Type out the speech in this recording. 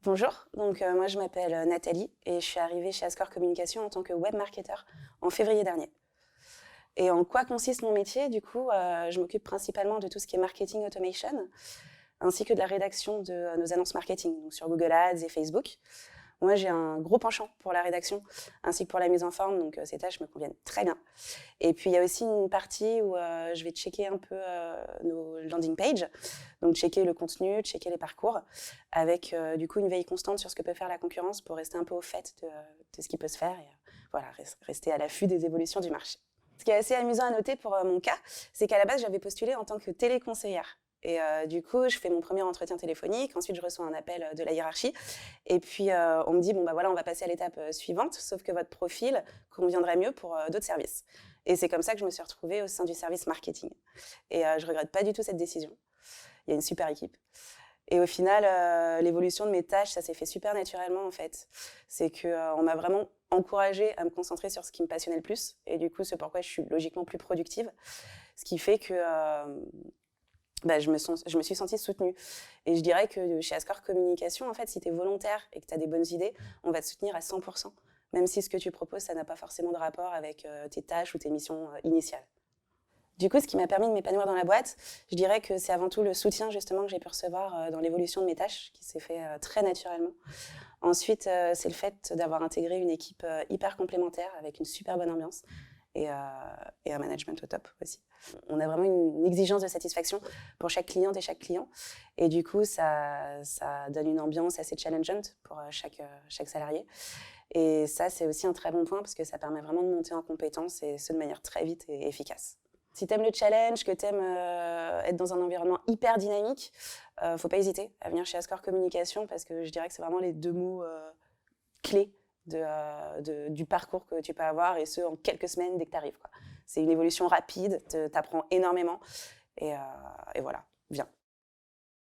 Bonjour, moi je m'appelle Nathalie et je suis arrivée chez Ascor Communication en tant que web marketer en février dernier. Et en quoi consiste mon métier? Du coup, je m'occupe principalement de tout ce qui est marketing automation, ainsi que de la rédaction de nos annonces marketing, donc sur Google Ads et Facebook. Moi, j'ai un gros penchant pour la rédaction, ainsi que pour la mise en forme, donc ces tâches me conviennent très bien. Et puis, il y a aussi une partie où je vais checker un peu nos landing pages, donc checker le contenu, checker les parcours, avec du coup une veille constante sur ce que peut faire la concurrence pour rester un peu au fait de ce qui peut se faire et voilà, rester à l'affût des évolutions du marché. Ce qui est assez amusant à noter pour mon cas, c'est qu'à la base, j'avais postulé en tant que téléconseillère. Et du coup, je fais mon premier entretien téléphonique. Ensuite, je reçois un appel de la hiérarchie. Et puis, on me dit, bon, bah voilà, on va passer à l'étape suivante, sauf que votre profil conviendrait mieux pour d'autres services. Et c'est comme ça que je me suis retrouvée au sein du service marketing. Et je regrette pas du tout cette décision. Il y a une super équipe. Et au final, l'évolution de mes tâches, ça s'est fait super naturellement en fait. C'est que on m'a vraiment encouragée à me concentrer sur ce qui me passionnait le plus. Et du coup, c'est pourquoi je suis logiquement plus productive. Ce qui fait que je me suis sentie soutenue. Et je dirais que chez Ascor Communication, en fait, si tu es volontaire et que tu as des bonnes idées, on va te soutenir à 100%. Même si ce que tu proposes, ça n'a pas forcément de rapport avec tes tâches ou tes missions initiales. Du coup, ce qui m'a permis de m'épanouir dans la boîte, je dirais que c'est avant tout le soutien justement que j'ai pu recevoir dans l'évolution de mes tâches, qui s'est fait très naturellement. Ensuite, c'est le fait d'avoir intégré une équipe hyper complémentaire avec une super bonne ambiance et, euh, et un management au top aussi. On a vraiment une exigence de satisfaction pour chaque cliente et chaque client. Et du coup, ça donne une ambiance assez challengeante pour chaque salarié. Et ça, c'est aussi un très bon point parce que ça permet vraiment de monter en compétences et ce de manière très vite et efficace. Si tu aimes le challenge, que tu aimes être dans un environnement hyper dynamique, faut pas hésiter à venir chez Ascor Communication parce que je dirais que c'est vraiment les deux mots clés du parcours que tu peux avoir et ce en quelques semaines dès que tu arrives. C'est une évolution rapide, tu apprends énormément et voilà, viens.